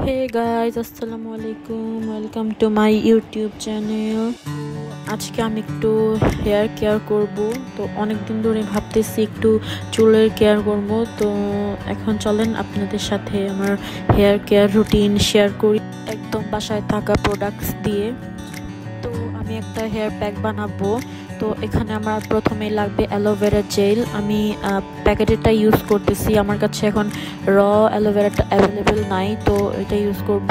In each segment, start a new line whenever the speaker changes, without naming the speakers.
Hey guys, আসসালামু আলাইকুম, welcome to my YouTube channel. আজকে আমি একটু হেয়ার কেয়ার করব। তো অনেক দিন ধরে ভাবতেছি একটু চুলের কেয়ার করব। তো এখন চলেন আপনাদের সাথে আমার হেয়ার কেয়ার রুটিন শেয়ার করি একদম বাসায় থাকা প্রোডাক্টস দিয়ে। তো আমি একটা হেয়ার প্যাক বানাবো। তো এখানে আমার প্রথমেই লাগবে অ্যালোভেরা জেল। আমি প্যাকেটেরটা ইউজ করতেছি, আমার কাছে এখন অ্যালোভেরাটা অ্যাভেলেবেল নাই, তো এটা ইউজ করব।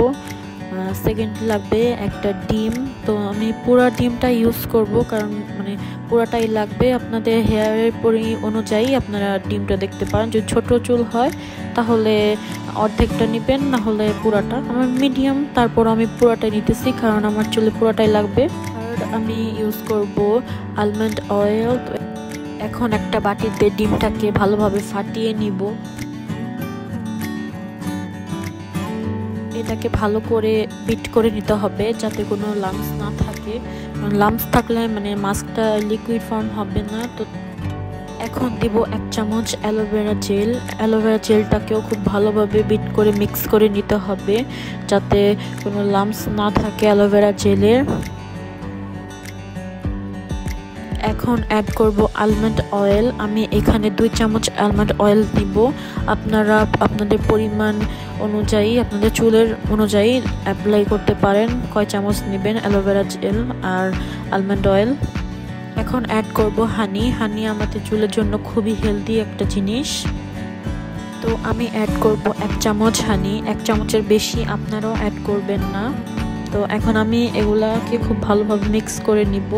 সেকেন্ড লাগবে একটা ডিম। তো আমি পুরো ডিমটা ইউজ করব, কারণ পুরাটাই লাগবে। আপনাদের হেয়ারের অনুযায়ী আপনারা ডিমটা দেখতে পারেন। যদি ছোট চুল হয় তাহলে অর্ধেকটা নেবেন, না হলে পুরাটা। আমার মিডিয়াম, তারপর আমি পুরাটাই নিতেছি কারণ আমার চুলে পুরাটাই লাগবে। আমি ইউজ করব আলমন্ড অয়েল। এখন একটা বাটিতে ডিমটাকে ভালোভাবে ফাটিয়ে নিব। এটাকে ভালো করে বিট করে নিতে হবে যাতে কোনো লাম্পস না থাকে। লাম্পস থাকলে মাস্কটা লিকুইড ফর্ম হবে না। তো এখন দিব 1 চামচ অ্যালোভেরা জেল। অ্যালোভেরা জেলটাকেও খুব ভালোভাবে বিট করে মিক্স করে নিতে হবে যাতে কোনো লাম্পস না থাকে অ্যালোভেরা জেলের। এখন অ্যাড করব আলমন্ড অয়েল। আমি এখানে 2 চামচ আলমন্ড অয়েল দিব। আপনারা আপনাদের পরিমাণ অনুযায়ী, আপনাদের চুলের অনুযায়ী অ্যাপ্লাই করতে পারেন কয় চামচ নেবেন অ্যালোভেরা জেল আর আলমন্ড অয়েল। এখন অ্যাড করব হানি। হানি আমাদের চুলের জন্য খুবই হেলদি একটা জিনিস। তো আমি অ্যাড করব 1 চামচ হানি। 1 চামচের বেশি আপনারাও অ্যাড করবেন না। তো এখন আমি এগুলাকে খুব ভালোভাবে মিক্স করে নিব।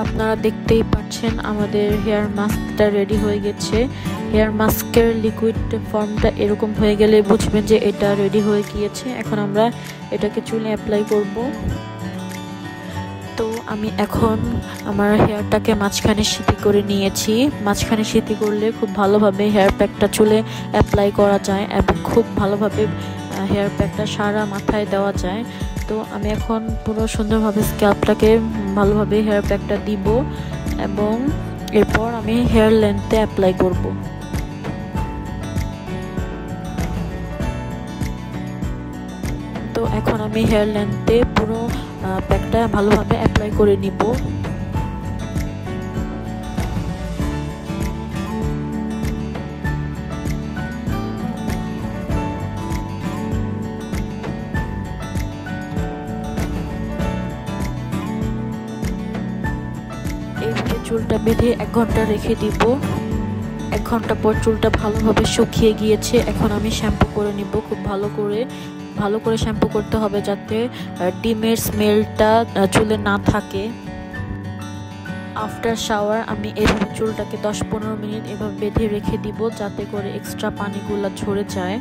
আপনারা দেখতেই পাচ্ছেন আমাদের হেয়ার মাস্কটা রেডি হয়ে গেছে। হেয়ার মাস্কের লিকুইড ফর্মটা এরকম হয়ে গেলে বুঝবেন যে এটা রেডি হয়ে গিয়েছে। এখন আমরা এটাকে চুলে অ্যাপ্লাই করব। তো আমি এখন আমার হেয়ারটাকে মাঝখানে সিঁথি করে নিয়েছি। মাঝখানে সিঁথি করলে খুব ভালোভাবে হেয়ার প্যাকটা চুলে অ্যাপ্লাই করা যায় এবং খুব ভালোভাবে হেয়ার প্যাকটা সারা মাথায় দেওয়া যায়। তো আমি এখন পুরো সুন্দরভাবে স্ক্যাল্পটাকে ভালোভাবে হেয়ার প্যাকটা দিব এবং এরপর আমি হেয়ার লেন্থে অ্যাপ্লাই করব। তো এখন আমি হেয়ার লেন্থে পুরো প্যাকটা ভালোভাবে অ্যাপ্লাই করে নিব। এইভাবে চুলটা বেঁধে 1 ঘন্টা রেখে দিব। 1 ঘন্টা পর চুলটা ভালোভাবে শুকিয়ে গিয়েছে। এখন আমি শ্যাম্পু করে নিব। খুব ভালো করে শ্যাম্পু করতে হবে যাতে ডিমের স্মেলটা চুলে না থাকে। আফটার শাওয়ার আমি এইভাবে চুলটাকে 10-15 মিনিট এভাবে বেঁধে রেখে দিব যাতে করে এক্সট্রা পানিগুলো ঝরে যায়।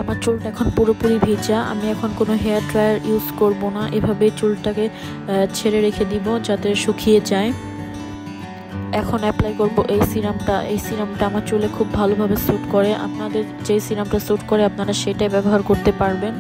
আমার চুলটা এখন পুরোপুরি ভেজা। আমি এখন কোনো হেয়ার ড্রায়ার ইউজ করব না, এভাবে চুলটাকে ছেড়ে রেখে দিব যাতে শুকিয়ে যায়। এখন অ্যাপ্লাই করব এই সিরামটা। এই সিরামটা আমার চুলে খুব ভালোভাবে স্যুট করে। আপনাদের যে সিরামটা স্যুট করে আপনারা সেটাই ব্যবহার করতে পারবেন।